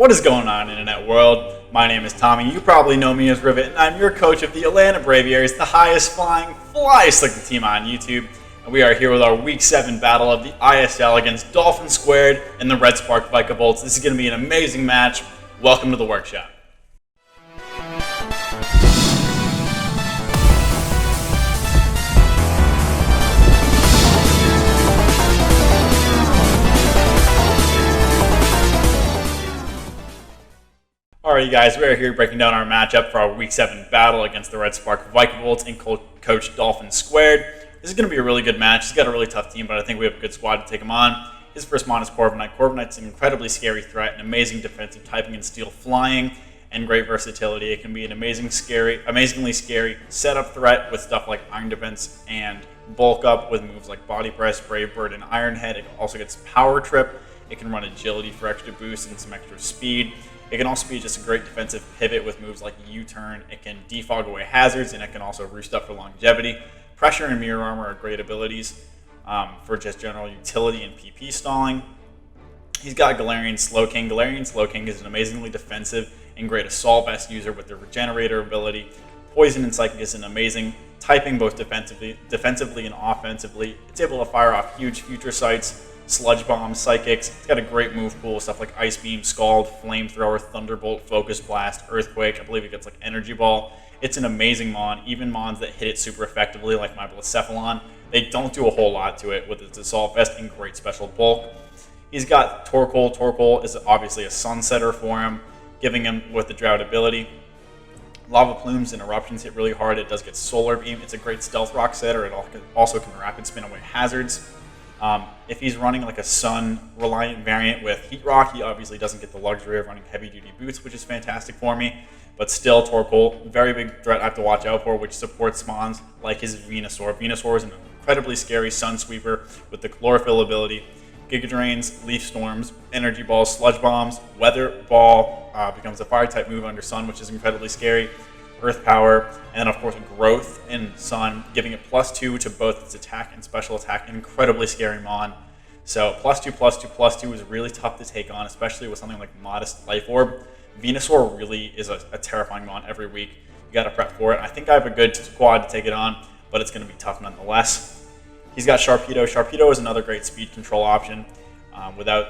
What is going on, internet world? My name is Tommy. You probably know me as Rivet, and I'm your coach of the Atlanta Braviaries, the highest flying fly-slicking team on YouTube. And we are here with our Week 7 battle of the ISL against DolphinSquared and the Red Spark Vikavolts. This is going to be an amazing match. Welcome to the workshop. Alright, you guys, we're here breaking down our matchup for our Week 7 battle against the Red Spark Vikavolts and Coach DolphinSquared. This is going to be a really good match. He's got a really tough team, but I think we have a good squad to take him on. His first mon is Corviknight. Corviknight's an incredibly scary threat, an amazing defensive typing and steel flying, and great versatility. It can be an amazingly scary setup threat with stuff like Iron Defense and Bulk Up with moves like Body Press, Brave Bird, and Iron Head. It also gets Power Trip. It can run Agility for extra boost and some extra speed. It can also be just a great defensive pivot with moves like U-Turn. It can defog away hazards, and it can also roost up for longevity. Pressure and Mirror Armor are great abilities for just general utility and PP stalling. He's got Galarian Slowking. Galarian Slowking is an amazingly defensive and great Assault Vest user with the Regenerator ability. Poison and Psychic is an amazing typing both defensively and offensively. It's able to fire off huge future sights, Sludge Bomb, Psychics. It's got a great move pool, stuff like Ice Beam, Scald, Flamethrower, Thunderbolt, Focus Blast, Earthquake. I believe it gets like Energy Ball. It's an amazing mon. Even mons that hit it super effectively, like my Blacephalon, they don't do a whole lot to it with its Assault Vest and great special bulk. He's got Torkoal. Torkoal is obviously a Sunsetter for him, giving him with the Drought ability. Lava Plumes and Eruptions hit really hard. It does get Solar Beam. It's a great Stealth Rock setter. It also can Rapid Spin away hazards. If he's running like a Sun-reliant variant with Heat Rock, he obviously doesn't get the luxury of running heavy-duty boots, which is fantastic for me. But still, Torkoal, very big threat I have to watch out for, which supports mons like his Venusaur. Venusaur is an incredibly scary Sun Sweeper with the Chlorophyll ability. Giga Drains, Leaf Storms, Energy Balls, Sludge Bombs, Weather Ball becomes a Fire-type move under Sun, which is incredibly scary. Earth Power, and then of course Growth in Sun, giving it +2 to both its attack and special attack. Incredibly scary mon. So +2/+2/+2 is really tough to take on, especially with something like Modest Life Orb. Venusaur really is a terrifying mon every week. You got to prep for it. I think I have a good squad to take it on, but it's going to be tough nonetheless. He's got Sharpedo. Sharpedo is another great speed control option without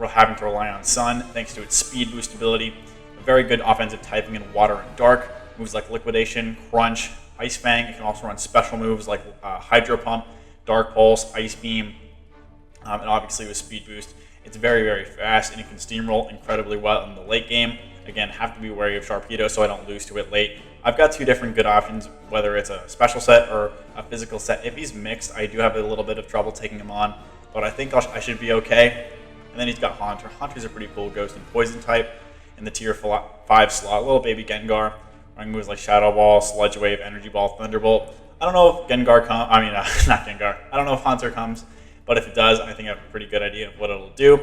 having to rely on Sun, thanks to its speed boost ability. A very good offensive typing in Water and Dark. Moves like Liquidation, Crunch, Ice Fang. It can also run special moves like Hydro Pump, Dark Pulse, Ice Beam, and obviously with Speed Boost. It's very, very fast, and it can steamroll incredibly well in the late game. Again, have to be wary of Sharpedo so I don't lose to it late. I've got two different good options, whether it's a special set or a physical set. If he's mixed, I do have a little bit of trouble taking him on, but I think I should be okay. And then he's got Haunter. Haunter's a pretty cool Ghost and Poison type in the tier 5 slot. Little baby Gengar. Running moves like Shadow Ball, Sludge Wave, Energy Ball, Thunderbolt. I don't know if Gengar comes. Not Gengar. I don't know if Haunter comes, but if it does, I think I have a pretty good idea of what it'll do.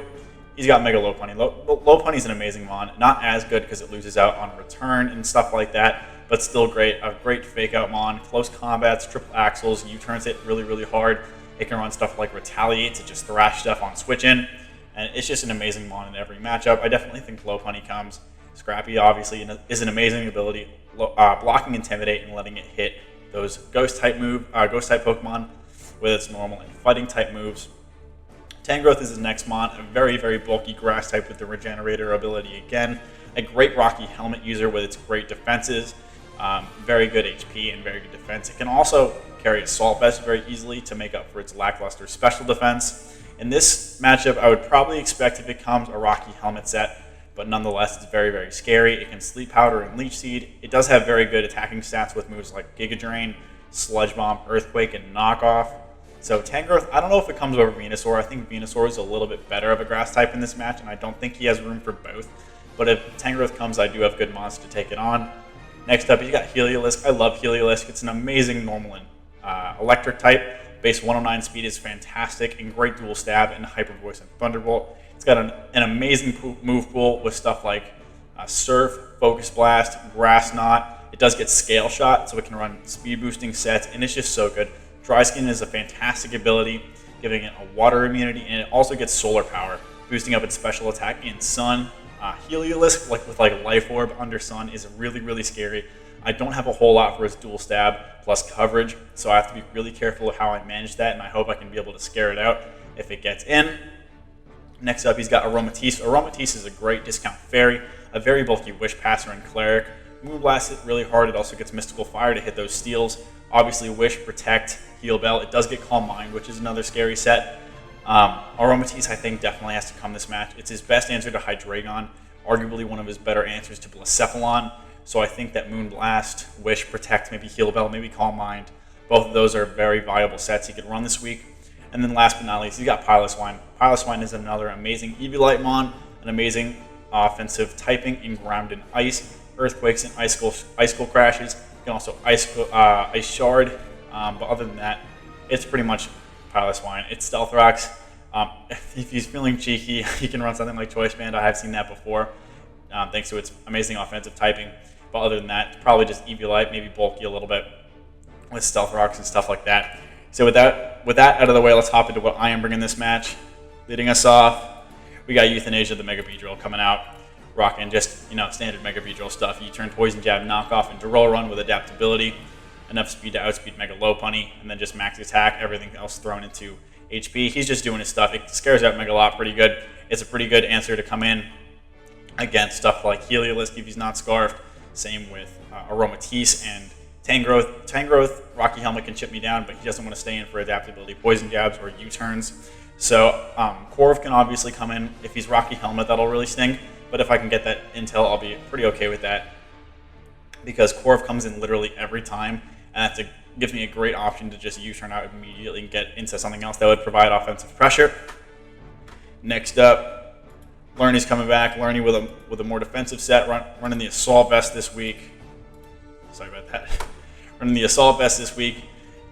He's got Mega Lopunny. Lopunny's an amazing mon. Not as good because it loses out on return and stuff like that, but still great. A great fake out mon. Close combats, triple axles, U-turns hit really, really hard. It can run stuff like Retaliate to just thrash stuff on switch in, and it's just an amazing mon in every matchup. I definitely think Lopunny comes. Scrappy obviously is an amazing ability, blocking Intimidate and letting it hit those Ghost type Pokemon with its normal and Fighting type moves. Tangrowth is the next mon, a very, very bulky Grass type with the Regenerator ability again. A great Rocky Helmet user with its great defenses, very good HP and very good defense. It can also carry Assault Vest very easily to make up for its lackluster special defense. In this matchup, I would probably expect if it comes a Rocky Helmet set, but nonetheless, it's very, very scary. It can Sleep Powder and Leech Seed. It does have very good attacking stats with moves like Giga Drain, Sludge Bomb, Earthquake, and Knockoff. So Tangrowth, I don't know if it comes over Venusaur. I think Venusaur is a little bit better of a Grass type in this match, and I don't think he has room for both. But if Tangrowth comes, I do have good mons to take it on. Next up, you got Heliolisk. I love Heliolisk. It's an amazing normal and electric type. Base 109 speed is fantastic, and great dual stab and Hyper Voice and Thunderbolt. It's got an amazing move pool with stuff like Surf, Focus Blast, Grass Knot. It does get Scale Shot, so it can run speed boosting sets, and it's just so good. Dry Skin is a fantastic ability, giving it a water immunity, and it also gets Solar Power, boosting up its special attack in Sun. Heliolisk, with Life Orb under Sun, is really, really scary. I don't have a whole lot for his dual stab plus coverage, so I have to be really careful of how I manage that, and I hope I can be able to scare it out if it gets in. Next up, he's got Aromatisse. Aromatisse is a great discount fairy, a very bulky Wish Passer and Cleric. Moonblast it really hard. It also gets Mystical Fire to hit those steals. Obviously, Wish, Protect, Heal Bell. It does get Calm Mind, which is another scary set. Aromatisse, I think, definitely has to come this match. It's his best answer to Hydreigon, arguably one of his better answers to Blacephalon. So I think that Moonblast, Wish, Protect, maybe Heal Bell, maybe Calm Mind, both of those are very viable sets he could run this week. And then last but not least, he's got Piloswine. Piloswine is another amazing Eviolite mon, an amazing offensive typing in Ground and Ice, Earthquakes and Icicle Crashes. You can also Ice Shard, but other than that, it's pretty much Piloswine. It's Stealth Rocks. If he's feeling cheeky, he can run something like Choice Band. I have seen that before, thanks to its amazing offensive typing. But other than that, it's probably just Eviolite, maybe bulky a little bit with Stealth Rocks and stuff like that. So with that out of the way, let's hop into what I am bringing this match. Leading us off, we got Euthanasia, the Mega Beedrill, coming out, rocking just standard Mega Beedrill stuff. You turn Poison Jab, Knockoff into Roll Run with adaptability, enough speed to outspeed Mega Lopunny, and then just max attack, everything else thrown into HP. He's just doing his stuff. It scares out Mega Lot pretty good. It's a pretty good answer to come in against stuff like Heliolisk if he's not Scarfed. Same with Aromatisse and Tangrowth. Tangrowth, Rocky Helmet can chip me down, but he doesn't want to stay in for adaptability, Poison Jabs, or U-turns. So Corv can obviously come in. If he's Rocky Helmet, that'll really sting. But if I can get that intel, I'll be pretty okay with that. Because Corv comes in literally every time, and that gives me a great option to just U-turn out immediately and get into something else that would provide offensive pressure. Next up, Lerny's coming back. Lerny with a more defensive set, running the Assault Vest this week. Sorry about that. Running the Assault Vest this week.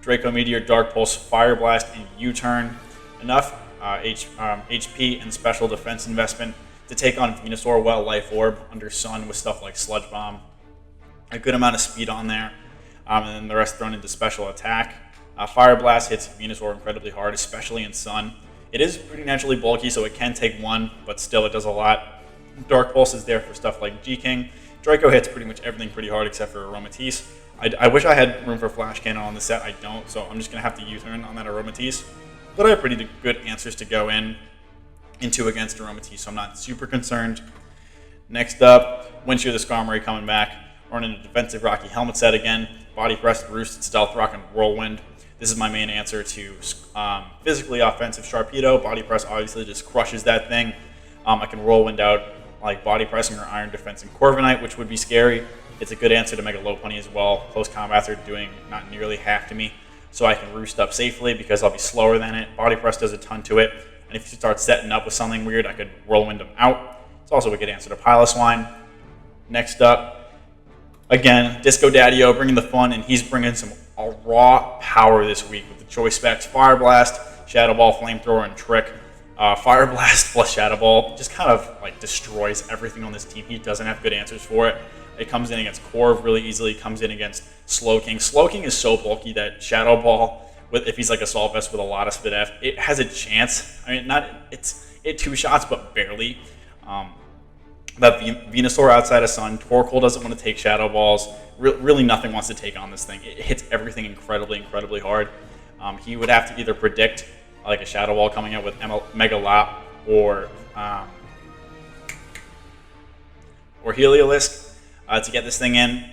Draco Meteor, Dark Pulse, Fire Blast, and U-turn. Enough HP and special defense investment to take on Venusaur, Life Orb under Sun with stuff like Sludge Bomb. A good amount of speed on there, and then the rest thrown into special attack. Fire Blast hits Venusaur incredibly hard, especially in Sun. It is pretty naturally bulky, so it can take one, but still it does a lot. Dark Pulse is there for stuff like G-King. Draco hits pretty much everything pretty hard except for Aromatisse. I wish I had room for Flash Cannon on the set. I don't, so I'm just going to have to U-turn on that Aromatisse. But I have pretty good answers to go into against Aromatisse, so I'm not super concerned. Next up, Windshear the Skarmory coming back. Running a defensive Rocky Helmet set again. Body Press, Roost, Stealth Rock, and Whirlwind. This is my main answer to physically offensive Sharpedo. Body Press obviously just crushes that thing. I can Whirlwind out like Body Pressing or Iron Defense and Corviknight, which would be scary. It's a good answer to Mega Lopunny as well. Close combats are doing not nearly half to me, so I can roost up safely because I'll be slower than it. Body Press does a ton to it, and if you start setting up with something weird, I could Whirlwind them out. It's also a good answer to Piloswine. Next up, again, Disco Daddy-O bringing the fun, and he's bringing some raw power this week with the choice specs. Fire Blast, Shadow Ball, Flamethrower, and Trick. Fire Blast plus Shadow Ball just kind of like destroys everything on this team. He doesn't have good answers for it. It comes in against Corv really easily. It comes in against Slowking. Slowking is so bulky that Shadow Ball, if he's like Assault Vest with a lot of Spit F, it has a chance. I mean, it two shots, but barely. That Venusaur outside of Sun, Torkoal doesn't want to take Shadow Balls. Really nothing wants to take on this thing. It hits everything incredibly, incredibly hard. He would have to either predict like a Shadow Ball coming out with Mega Lop or Heliolisk to get this thing in.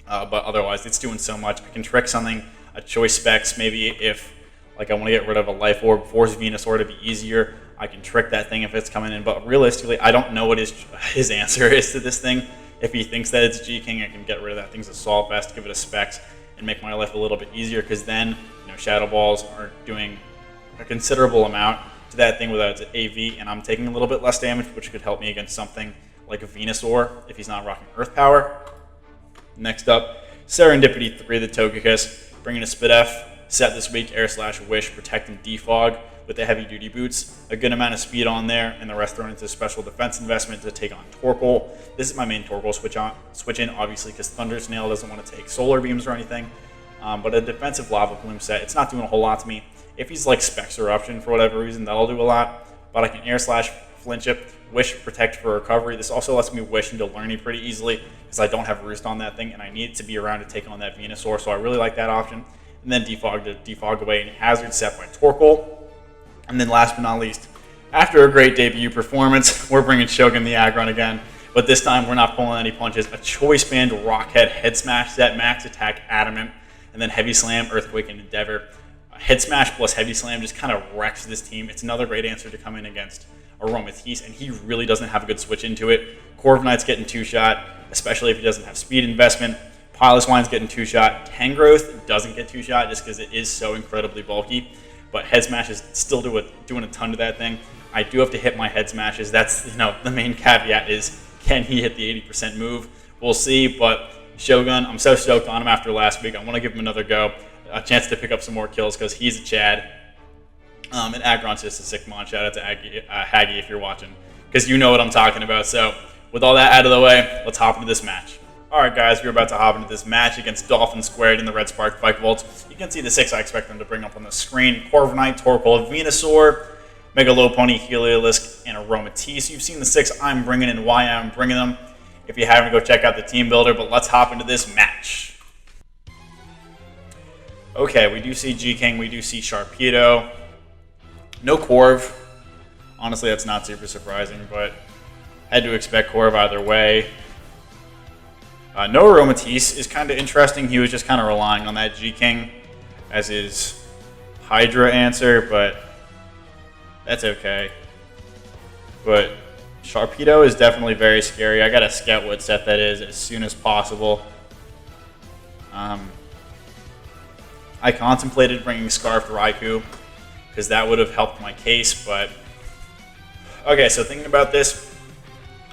But otherwise, it's doing so much. I can trick something, a choice specs, maybe if like I want to get rid of a Life Orb, force Venusaur to be easier. I can trick that thing if it's coming in, but realistically, I don't know what his answer is to this thing. If he thinks that it's G-King, I can get rid of that thing's Assault Vest, give it a specs, and make my life a little bit easier, because then Shadow Balls are doing a considerable amount to that thing without its AV, and I'm taking a little bit less damage, which could help me against something like a Venusaur if he's not rocking Earth Power. Next up, Serendipity 3, the Togekiss, bringing a Spit F set this week, Air Slash, Wish, Protect, and Defog with the heavy duty boots. A good amount of speed on there, and the rest thrown into special defense investment to take on Torkoal. This is my main Torkoal switch in, obviously, because Thunder Snail doesn't want to take Solar Beams or anything. But a defensive Lava Plume set, it's not doing a whole lot to me. If he's like Specs Eruption for whatever reason, that'll do a lot. But I can Air Slash, Flinch it, Wish, Protect for Recovery. This also lets me Wish into Learning pretty easily because I don't have Roost on that thing, and I need it to be around to take on that Venusaur, so I really like that option. And then Defog to defog away any Hazard set by Torkoal. And then last but not least, after a great debut performance, we're bringing Shogun the Aggron again, but this time we're not pulling any punches. A Choice Band Rockhead Head Smash set, Max Attack Adamant, and then Heavy Slam, Earthquake, and Endeavor. Head Smash plus Heavy Slam just kind of wrecks this team. It's another great answer to come in against Aromatisse, and he really doesn't have a good switch into it. Corviknight's getting 2-shot, especially if he doesn't have speed investment. Piloswine's getting 2-shot. Tangrowth doesn't get 2-shot just because it is so incredibly bulky, but Head Smash is still doing a ton to that thing. I do have to hit my Head Smashes. That's, the main caveat is, can he hit the 80% move? We'll see, but Shogun, I'm so stoked on him after last week. I want to give him another go, a chance to pick up some more kills because he's a Chad. And Aggron's just a sick mon. Shout out to Haggy if you're watching, because you know what I'm talking about. So with all that out of the way, let's hop into this match. Alright guys, we're about to hop into this match against DolphinSquared in the Red Spark Vikavolts. You can see the 6 I expect them to bring up on the screen. Corviknight, Torkoal, Venusaur, Mega Lopunny, Heliolisk, and Aromatisse. You've seen the 6 I'm bringing and why I'm bringing them. If you haven't, go check out the team builder, but let's hop into this match. Okay, we do see G-King, we do see Sharpedo. No Corv. Honestly, that's not super surprising, but had to expect Corv either way. No Aromatisse is kind of interesting. He was just kind of relying on that G-King as his Hydra answer, but that's okay. But Sharpedo is definitely very scary. I got to scout what set that is as soon as possible. I contemplated bringing Scarfed Raikou because that would have helped my case, but okay, so thinking about this,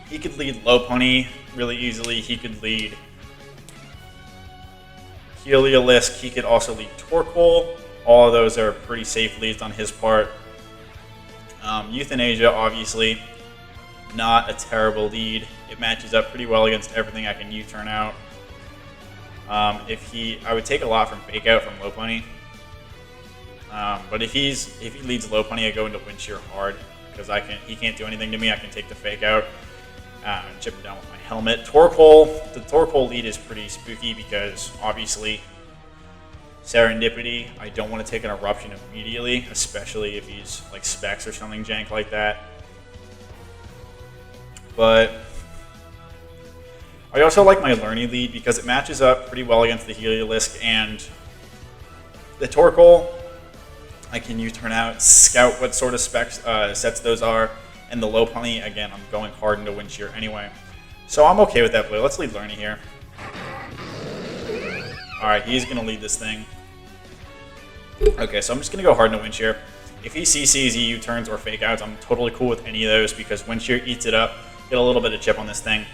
he could lead Lopunny really easily. He could lead Heliolisk. He could also lead Torkoal. All of those are pretty safe leads on his part. Euthanasia, obviously, not a terrible lead. It matches up pretty well against everything I can U-turn out. I would take a lot from Fake Out from Lopunny. But if he leads Lopunny, I go into Wind Shear hard because he can't do anything to me. I can take the Fake Out and chip him down with my helmet. Torkoal, the Torkoal lead is pretty spooky because obviously Serendipity, I don't want to take an Eruption immediately, especially if he's like Specs or something jank like that. But I also like my Learning lead because it matches up pretty well against the Heliolisk and the Torkoal. I can U-turn out, scout what sort of sets those are, and the Lopunny, again, I'm going hard into Wind Shear anyway. So I'm okay with that play. Let's lead Learning here. Alright, he's going to lead this thing. Okay, so I'm just going to go hard into Wind Shear. If he CCs, he U-turns or Fake Outs, I'm totally cool with any of those because Wind Shear eats it up. Get a little bit of chip on this thing.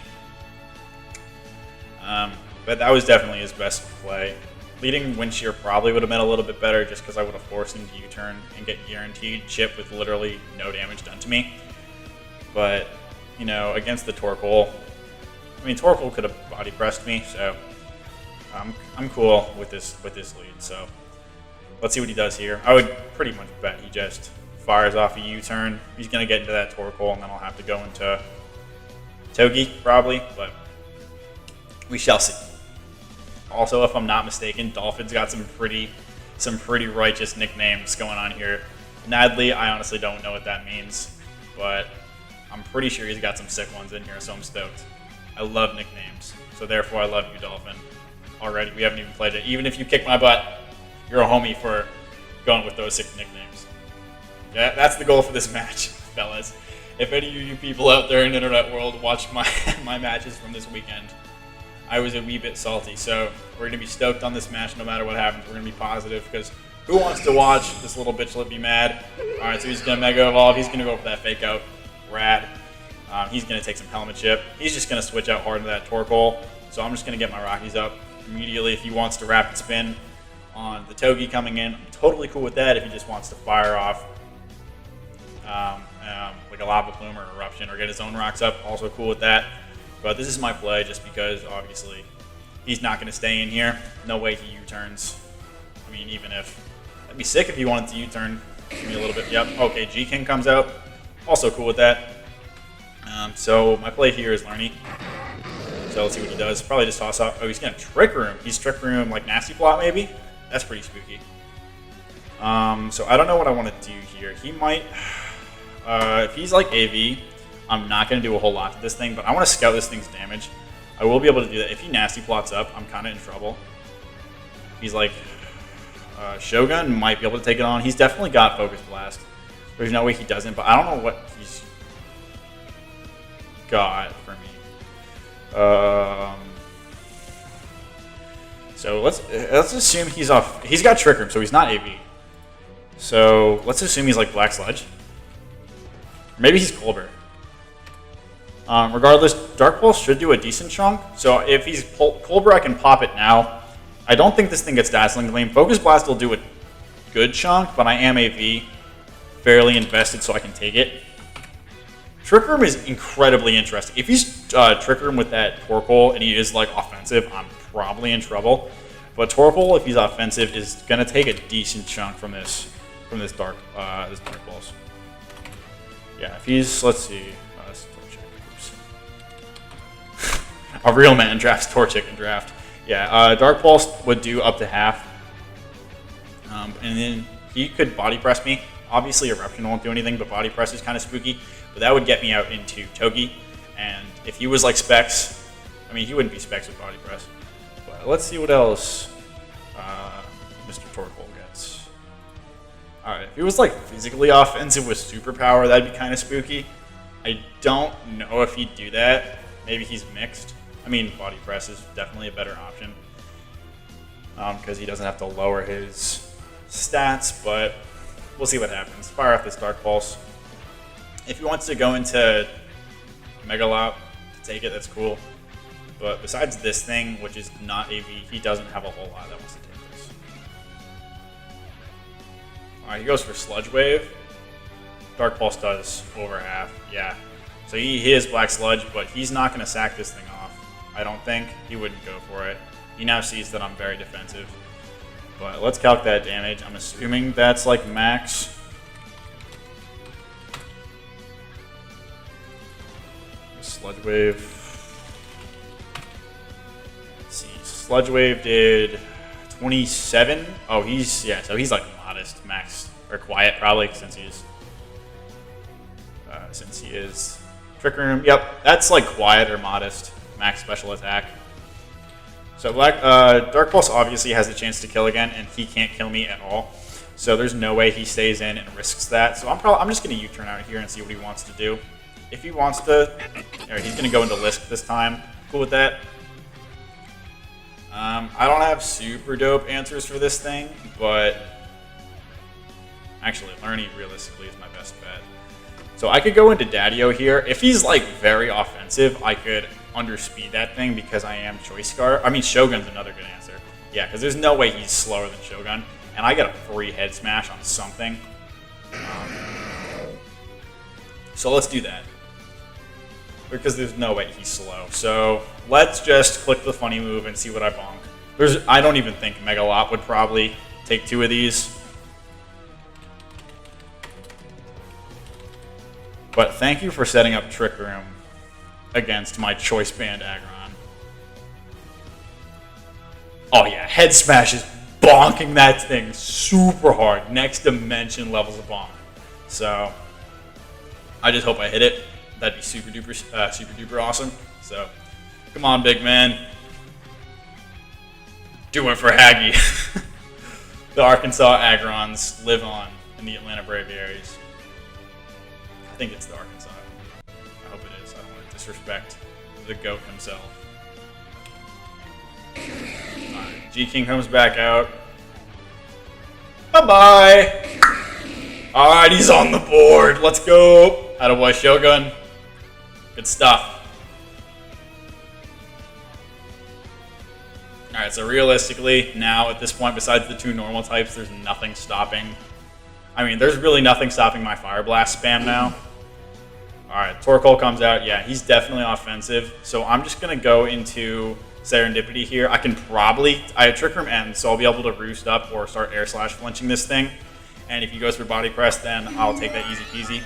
But that was definitely his best play. Leading Wind Shear probably would have been a little bit better just because I would have forced him to U-turn and get guaranteed chip with literally no damage done to me. But, against the Torkoal, Torkoal could have body pressed me, so I'm cool with this lead. So let's see what he does here. I would pretty much bet he just fires off a U-turn. He's going to get into that Torkoal, and then I'll have to go into Togi probably, but we shall see. Also, if I'm not mistaken, Dolphin's got some pretty righteous nicknames going on here. Nadley, I honestly don't know what that means, but I'm pretty sure he's got some sick ones in here, so I'm stoked. I love nicknames, so therefore I love you, Dolphin. Already, we haven't even played it. Even if you kick my butt, you're a homie for going with those sick nicknames. Yeah, that's the goal for this match, fellas. If any of you people out there in the internet world watch my matches from this weekend, I was a wee bit salty, so we're going to be stoked on this match no matter what happens. We're going to be positive because who wants to watch this little bitchlet be mad? Alright, so he's going to Mega Evolve. He's going to go for that Fake Out. Rad. He's going to take some Helmet Chip. He's just going to switch out hard into that Torkoal. So I'm just going to get my Rockies up immediately. If he wants to Rapid Spin on the Togi coming in, I'm totally cool with that. If he just wants to fire off like a Lava Plume or an Eruption or get his own rocks up, also cool with that. But this is my play just because, obviously, he's not going to stay in here. No way he U-turns. Even if... That'd be sick if he wanted to U-turn. Give me a little bit. Yep. Okay, G-King comes out. Also cool with that. So my play here is Lerny. So let's see what he does. Probably just toss off. Oh, he's going to Trick Room. He's Trick Room like Nasty Plot maybe? That's pretty spooky. So I don't know what I want to do here. He might... if he's like AV, I'm not going to do a whole lot to this thing, but I want to scout this thing's damage. I will be able to do that. If he Nasty Plots up, I'm kind of in trouble. If he's like... Shogun might be able to take it on. He's definitely got Focus Blast. There's no way he doesn't, but I don't know what he's got for me. So let's assume he's off. He's got Trick Room, so he's not AV. So let's assume he's like Black Sludge. Or maybe he's Colbert. Regardless, Dark Pulse should do a decent chunk. So if he's Colbert, I can pop it now. I don't think this thing gets Dazzling Gleam. Focus Blast will do a good chunk, but I am AV. Fairly invested, so I can take it. Trick Room is incredibly interesting. If he's Trick Room with that Torkoal and he is like offensive, I'm probably in trouble. But Torkoal, if he's offensive, is gonna take a decent chunk from this dark Pulse. Yeah, if he's let's see, a real man drafts Torchic in draft. Yeah, Dark Pulse would do up to half, and then he could Body Press me. Obviously, Eruption won't do anything, but Body Press is kind of spooky. But that would get me out into Togi. And if he was like Specs, I mean, he wouldn't be Specs with Body Press. But let's see what else Mr. Torkoal gets. Alright, if he was like physically offensive with Superpower, that'd be kind of spooky. I don't know if he'd do that. Maybe he's mixed. I mean, Body Press is definitely a better option. Because he doesn't have to lower his stats, but... we'll see what happens. Fire off this Dark Pulse. If he wants to go into Mega Lop to take it, that's cool. But besides this thing, which is not AV, he doesn't have a whole lot that wants to take this. Alright, he goes for Sludge Wave. Dark Pulse does over half, yeah. So he is Black Sludge, but he's not going to sack this thing off. I don't think. He wouldn't go for it. He now sees that I'm very defensive. But let's calc that damage. I'm assuming that's like max. Sludge Wave. Let's see. Sludge Wave did 27. Oh, so he's like modest max or quiet probably since he is Trick Room. Yep, that's like quiet or modest max special attack. So Dark Pulse obviously has a chance to kill again, and he can't kill me at all. So there's no way he stays in and risks that. So I'm just going to U-turn out here and see what he wants to do. If he wants to, he's going to go into Lisk this time. Cool with that. I don't have super dope answers for this thing, but actually Lerny realistically is my best bet. So I could go into Daddio here. If he's like very offensive, I could underspeed that thing because I am Choice Scar. I mean, Shogun's another good answer. Yeah, because there's no way he's slower than Shogun. And I got a free head smash on something. So let's do that. Because there's no way he's slow. So let's just click the funny move and see what I bonk. I don't even think Mega Lop would probably take 2 of these. But thank you for setting up Trick Room against my Choice Band Aggron. Oh yeah, Head Smash is bonking that thing super hard. Next dimension levels of bonk. So I just hope I hit it. That'd be super duper awesome. So come on, big man. Do it for Haggy. The Arkansas Aggrons live on in the Atlanta Braviaries. I think it's the Arkansas. I hope it is. I don't want to disrespect the GOAT himself. Alright, G-King comes back out. Bye-bye! Alright, he's on the board. Let's go. Attaboy Shogun. Good stuff. Alright, so realistically, now at this point, besides the 2 normal types, there's nothing stopping. I mean, there's really nothing stopping my Fire Blast spam now. Alright, Torkoal comes out. Yeah, he's definitely offensive. So I'm just going to go into Serendipity here. I have Trick Room End, so I'll be able to roost up or start air slash flinching this thing. And if he goes for Body Press, then I'll take that easy peasy.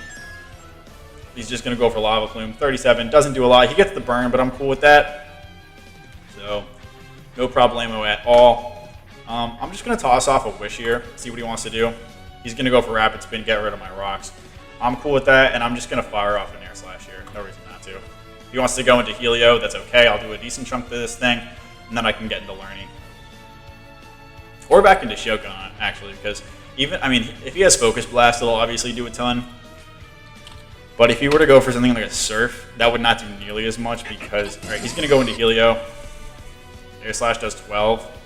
He's just going to go for Lava Plume. 37, doesn't do a lot. He gets the burn, but I'm cool with that. So, no problemo at all. I'm just going to toss off a Wish here, see what he wants to do. He's going to go for Rapid Spin, get rid of my rocks. I'm cool with that, and I'm just going to fire off an Air Slash here. No reason not to. If he wants to go into Helio, that's okay. I'll do a decent chunk to this thing, and then I can get into Learning. Or back into Shogun, actually, because if he has Focus Blast, it'll obviously do a ton. But if he were to go for something like a Surf, that would not do nearly as much because, alright, he's going to go into Helio. Air Slash does 12.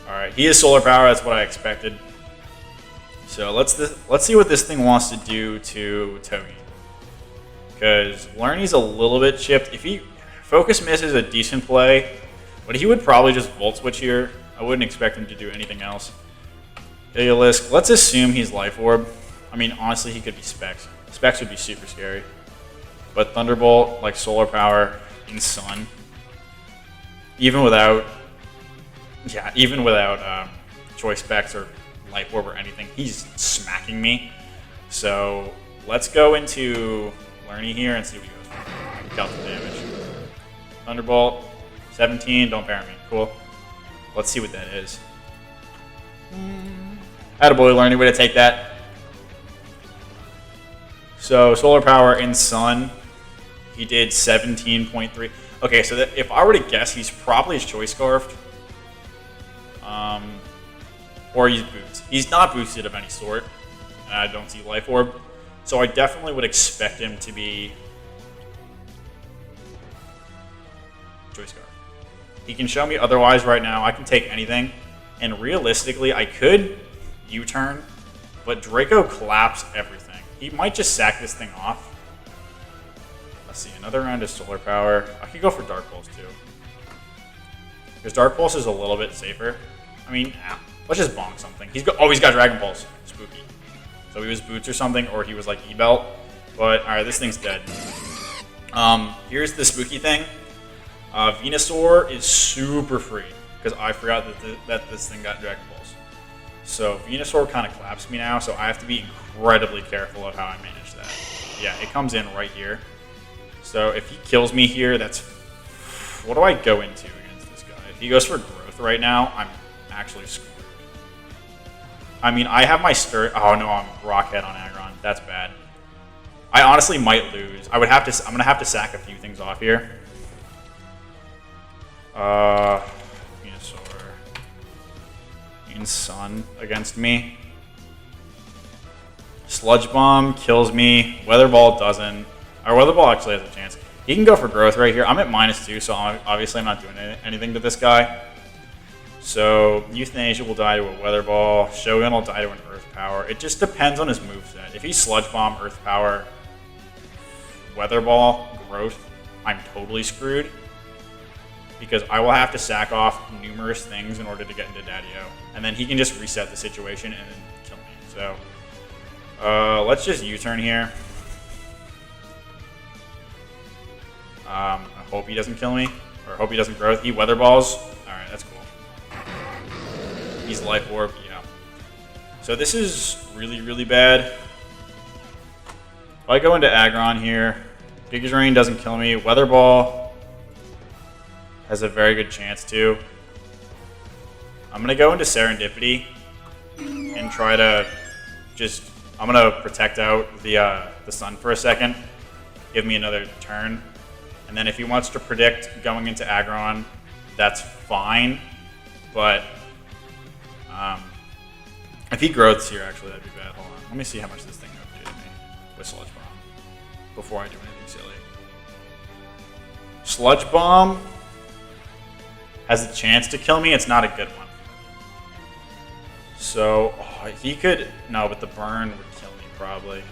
Alright, he is Solar Power, that's what I expected. So let's see what this thing wants to do to Togi. Because Learny's a little bit chipped. If he Focus Miss is a decent play, but he would probably just Volt Switch here. I wouldn't expect him to do anything else. Ilisk, let's assume he's Life Orb. I mean, honestly, he could be Specs. Specs would be super scary. But Thunderbolt, like Solar Power in Sun, even without Choice Specs or Life Orb or anything, he's smacking me. So let's go into Learny here and see what he goes for. Count the damage. Thunderbolt, 17, don't parry me. Cool. Let's see what that is. Attaboy, Learny, way to take that. So, Solar Power in Sun, he did 17.3. Okay, so that if I were to guess, he's probably Choice Scarfed. Or he's boosted. He's not boosted of any sort. And I don't see Life Orb. So I definitely would expect him to be Choice Scarf. He can show me otherwise right now. I can take anything. And realistically, I could U-turn, but Draco collapsed everything. He might just sack this thing off. Let's see, another round of Solar Power. I could go for Dark Pulse too. Because Dark Pulse is a little bit safer. I mean, let's just bonk something. He's got Dragon Pulse. Spooky. So he was Boots or something, or he was like E-Belt. But, alright, this thing's dead. Here's the spooky thing. Venusaur is super free, because I forgot that this thing got Dragon Pulse. So Venusaur kind of collapsed me now, so I have to be incredibly careful of how I manage that. Yeah, it comes in right here. So if he kills me here, that's... What do I go into against this guy? If he goes for Growth right now, I'm actually screwed. I mean, I have my Oh no, I'm Rockhead on Aggron. That's bad. I honestly might lose. I'm gonna have to sack a few things off here. Venusaur in Sun against me. Sludge Bomb kills me. Weather Ball doesn't. Our Weather Ball actually has a chance. He can go for Growth right here. I'm at -2, so obviously I'm not doing anything to this guy. So Euthanasia will die to a Weather Ball. Shogun will die to an Earth Power. It just depends on his moveset. If he's Sludge Bomb, Earth Power, Weather Ball, Growth, I'm totally screwed. Because I will have to sack off numerous things in order to get into Daddy-O. And then he can just reset the situation and then kill me. So, let's just U-turn here. I hope he doesn't kill me. Or hope he doesn't Growth. He Weather Balls. Alright, that's cool. He's Life Orb, yeah. So this is really, really bad. If I go into Aggron here, Giga Drain doesn't kill me. Weather Ball has a very good chance to. I'm going to go into Serendipity and try to just... I'm going to protect out the Sun for a second. Give me another turn. And then if he wants to predict going into Aggron, that's fine. But if he Growths here, actually, that'd be bad. Hold on. Let me see how much this thing updated me with Sludge Bomb before I do anything silly. Sludge Bomb has a chance to kill me. It's not a good one. So, he could... No, but the burn would kill me, probably.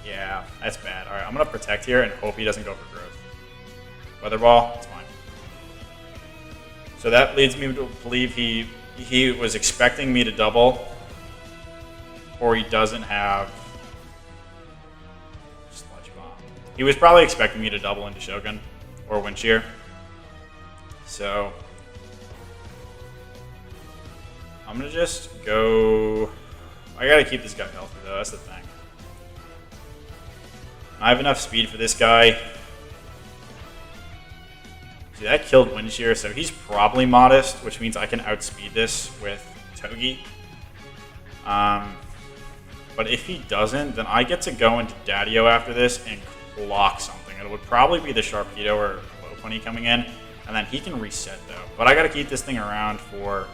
Yeah, that's bad. Alright, I'm going to protect here and hope he doesn't go for Growth. Weather Ball, it's fine. So that leads me to believe he was expecting me to double, or he doesn't have Sludge Bomb. He was probably expecting me to double into Shogun or Wind Shear. So I'm gonna just go. I gotta keep this guy healthy though. That's the thing. I have enough speed for this guy. See, that killed Windshear, so he's probably modest, which means I can outspeed this with Togi. But if he doesn't, then I get to go into Daddio after this and clock something. It would probably be the Sharpedo or Lopunny coming in, and then he can reset though. But I gotta keep this thing around for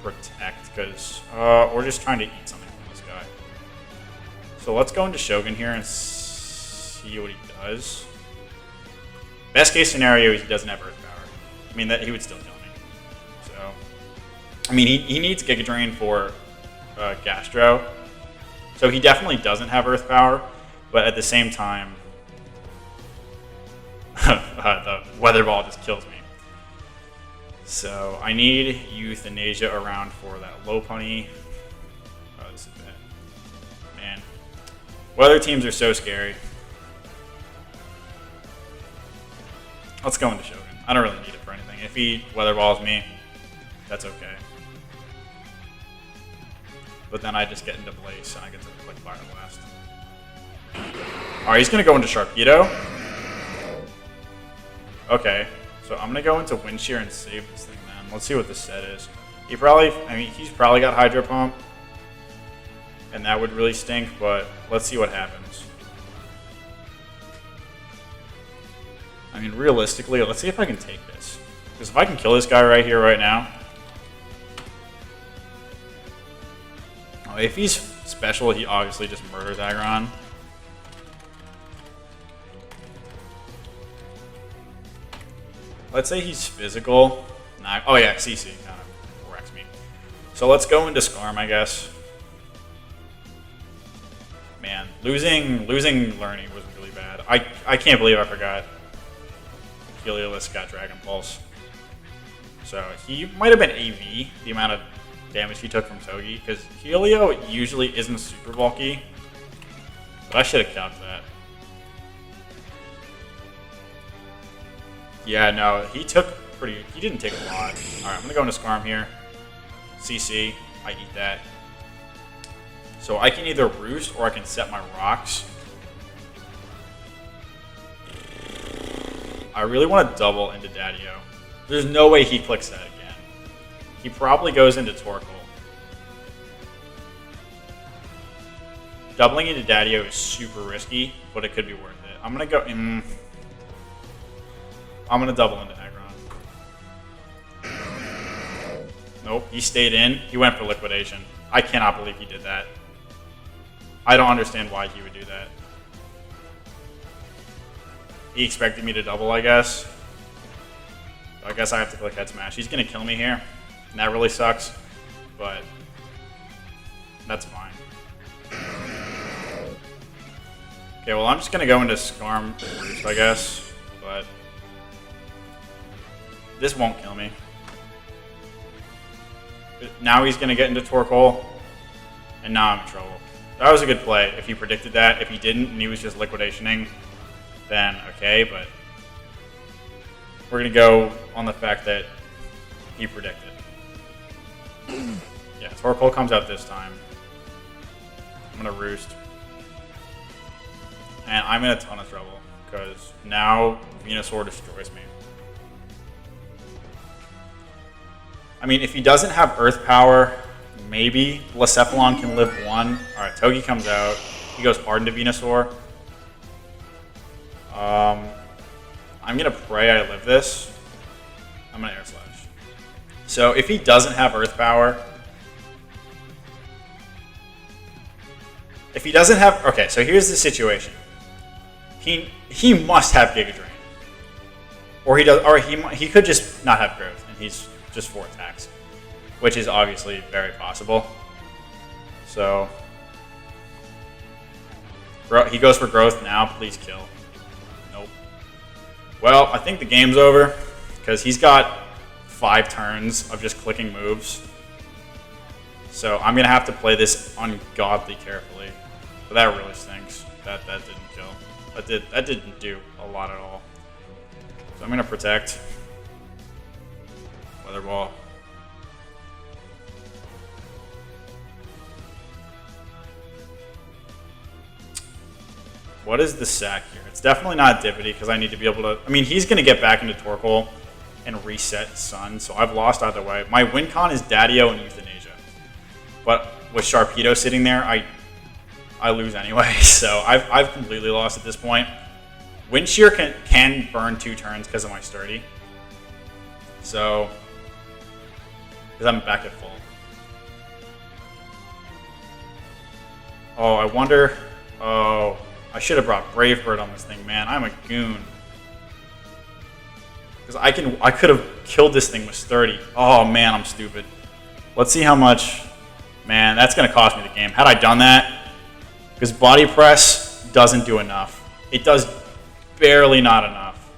Protect, because we're just trying to eat something from this guy. So let's go into Shogun here and see what he does. Best case scenario is he doesn't have Earth Power. I mean, that he would still kill me. So, I mean, he needs Giga Drain for Gastro. So he definitely doesn't have Earth Power, but at the same time, the Weather Ball just kills me. So I need Euthanasia around for that Lopunny. Oh, this is bad. Man. Weather teams are so scary. Let's go into Shogun. I don't really need it for anything. If he Weather Balls me, that's okay. But then I just get into Blaze and I get to click Fire Blast. Alright, he's going to go into Sharpedo. Okay, so I'm going to go into Windshear and save this thing then. Let's see what this set is. He's probably got Hydro Pump. And that would really stink, but let's see what happens. I mean, realistically, let's see if I can take this. Because if I can kill this guy right here, right now. Oh, if he's special, he obviously just murders Aggron. Let's say he's physical. Nah, oh yeah, CC kind of wrecks me. So let's go into Skarm, I guess. Man, losing Learning was really bad. I can't believe I forgot. Heliolisk got Dragon Pulse. So he might have been AV, the amount of damage he took from Togi, because Helio usually isn't super bulky. But I should have capped that. Yeah, no, he didn't take a lot. Alright, I'm gonna go into Skarm here. CC, I eat that. So I can either Roost or I can set my rocks. I really want to double into Daddio. There's no way he clicks that again. He probably goes into Torkoal. Doubling into Daddio is super risky, but it could be worth it. I'm going to go in. I'm going to double into Aggron. Nope, he stayed in. He went for Liquidation. I cannot believe he did that. I don't understand why he would do that. He expected me to double, I guess. So I guess I have to click Head Smash. He's going to kill me here. And that really sucks. But that's fine. Okay, well, I'm just going to go into Skarm Roost, I guess. But this won't kill me. But now he's going to get into Torkoal. And now I'm in trouble. That was a good play if he predicted that. If he didn't and he was just liquidationing, then okay, but we're going to go on the fact that he predicted. Yeah, Torkoal comes out this time. I'm going to Roost. And I'm in a ton of trouble because now Venusaur destroys me. I mean, if he doesn't have Earth Power, maybe Blacephalon can live one. Alright, Togi comes out. He goes hard into Venusaur. I'm going to pray I live this. I'm going to Air Slash. So if he doesn't have Earth Power... If he doesn't have... Okay, so here's the situation. He must have Giga Drain. Or he could just not have Growth, and he's just 4 attacks. Which is obviously very possible. So... He goes for Growth now. Please kill. Nope. Well, I think the game's over. Because he's got 5 turns of just clicking moves. So I'm going to have to play this ungodly carefully. But that really stinks. That didn't kill. That didn't do a lot at all. So I'm going to Protect. Weather Ball. What is the sack here? It's definitely not Dippity because I need to be able to... I mean, he's going to get back into Torkoal and reset Sun, so I've lost either way. My win con is Daddio and Euthanasia. But with Sharpedo sitting there, I lose anyway, so I've completely lost at this point. Wind Shear can burn 2 turns because of my Sturdy. So... because I'm back at full. Oh, I wonder... Oh... I should have brought Brave Bird on this thing, man. I'm a goon. Because I could have killed this thing with Sturdy. Oh man, I'm stupid. Let's see how much. Man, that's gonna cost me the game. Had I done that, because Body Press doesn't do enough. It does barely not enough.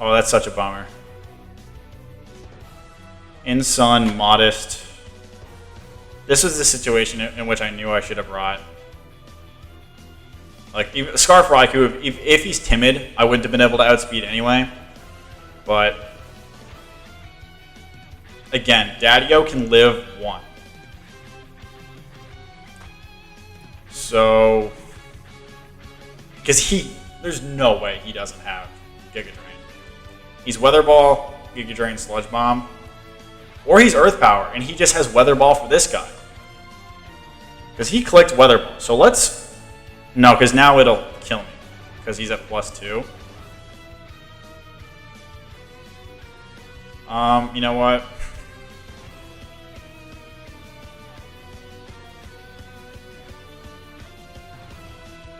Oh, that's such a bummer. In Sun, Modest. This was the situation in which I knew I should have brought. Like, even Scarf Raikou, if he's timid, I wouldn't have been able to outspeed anyway. But, again, Daddio can live 1. So, because there's no way he doesn't have Giga Drain. He's Weather Ball, Giga Drain, Sludge Bomb, or he's Earth Power, and he just has Weather Ball for this guy. Because he clicked Weather Ball. So let's... No, because now it'll kill me. Because he's at +2. You know what?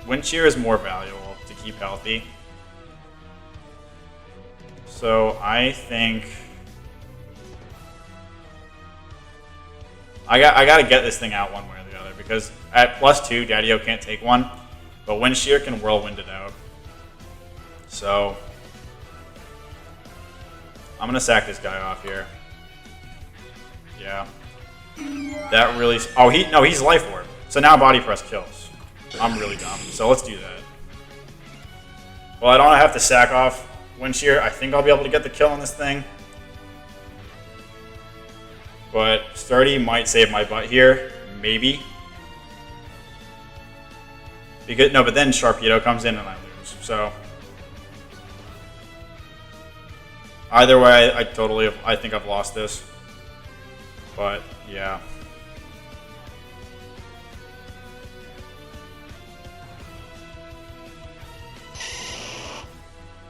Wind Shear is more valuable to keep healthy. So I think... I got to get this thing out one way or the other. Because at +2, Daddio can't take one. But Wind Shear can Whirlwind it out. So... I'm going to sack this guy off here. Yeah. That really... Oh, he's Life Orb. So now Body Press kills. I'm really dumb. So let's do that. Well, I don't have to sack off Wind Shear. I think I'll be able to get the kill on this thing. But Sturdy might save my butt here. Maybe. Because, no, but then Sharpedo comes in and I lose. So... Either way, I think I've lost this. But, yeah.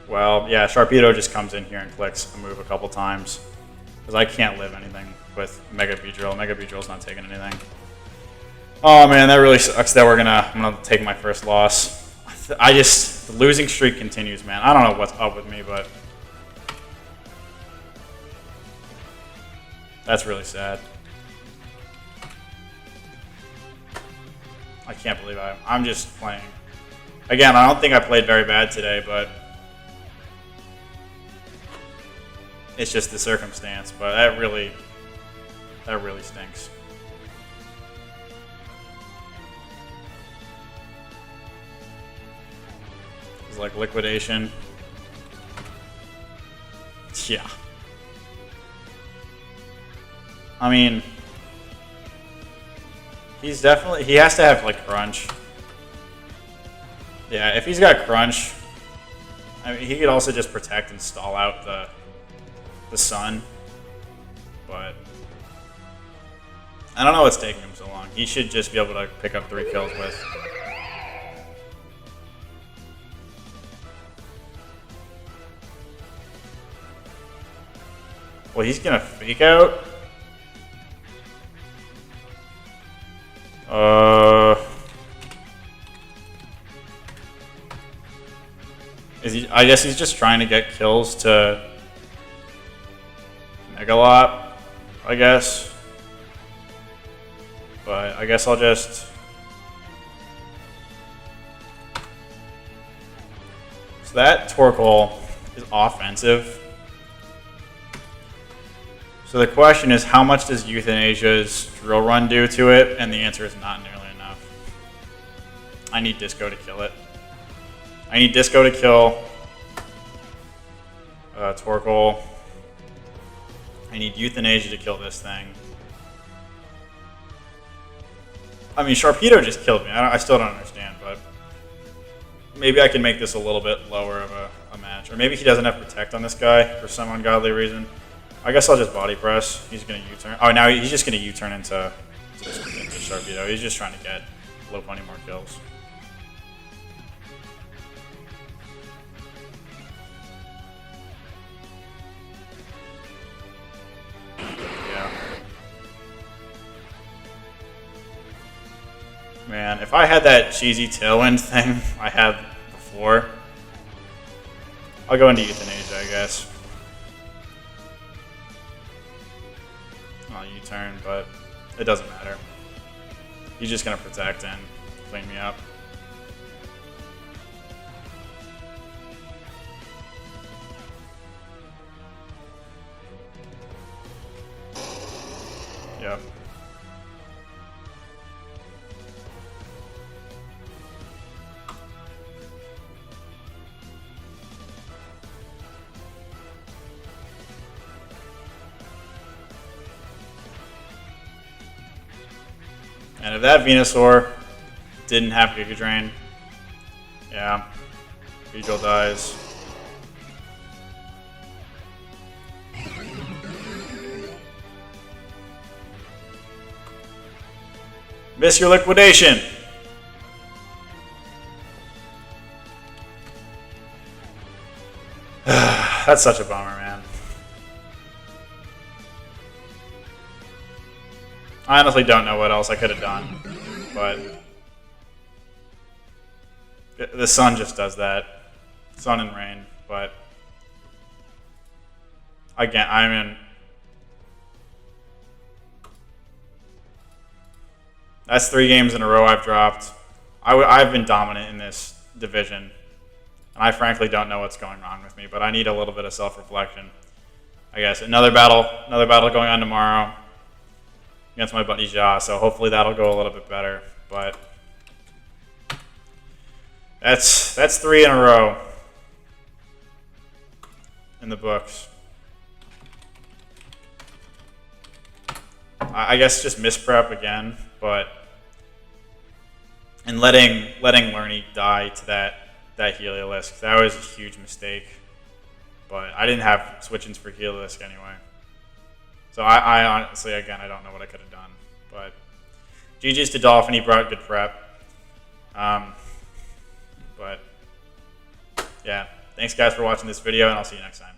Well, yeah, Sharpedo just comes in here and clicks a move a couple times. Because I can't live anything with Mega Beedrill. Mega Beedrill's not taking anything. Oh man, that really sucks that I'm gonna take my first loss. The losing streak continues, man. I don't know what's up with me, but... That's really sad. I can't believe I'm just playing. Again, I don't think I played very bad today, but it's just the circumstance. But that really stinks. It's like liquidation. Yeah. I mean, he has to have like Crunch. Yeah, if he's got Crunch, I mean, he could also just protect and stall out the Sun. But I don't know what's taking him so long. He should just be able to pick up 3 kills with. Well, he's gonna Fake Out. I guess he's just trying to get kills to Mega Lot, I guess. But I guess I'll just... So that Torkoal is offensive. So the question is, how much does Euthanasia's Drill Run do to it? And the answer is not nearly enough. I need Disco to kill it. I need Disco to kill Torkoal. I need Euthanasia to kill this thing. I mean, Sharpedo just killed me. I still don't understand, but maybe I can make this a little bit lower of a match. Or maybe he doesn't have Protect on this guy for some ungodly reason. I guess I'll just body press. He's going to U-turn. Oh, now he's just going to U-turn into Sharpedo. He's just trying to get Lopunny more kills. Yeah. Man, if I had that cheesy Tailwind thing I had before, I'll go into Euthanasia, I guess. I'll U-turn, but it doesn't matter. He's just going to Protect and clean me up. Yep. And if that Venusaur didn't have Giga Drain, yeah, Beedrill dies. Miss your liquidation. That's such a bummer, man. I honestly don't know what else I could have done, but the sun just does that. Sun and rain, but again, I'm in. That's 3 games in a row I've dropped. I've been dominant in this division, and I frankly don't know what's going wrong with me, but I need a little bit of self-reflection. I guess another battle going on tomorrow against my buddy Ja, so hopefully that'll go a little bit better. But that's 3 in a row in the books. I guess just misprep again, but and letting Lerny die to that Heliolisk, that was a huge mistake. But I didn't have switch-ins for Heliolisk anyway. So I honestly, again, I don't know what I could have done. But GG's to Dolphin, he brought good prep. But yeah, thanks guys for watching this video, and I'll see you next time.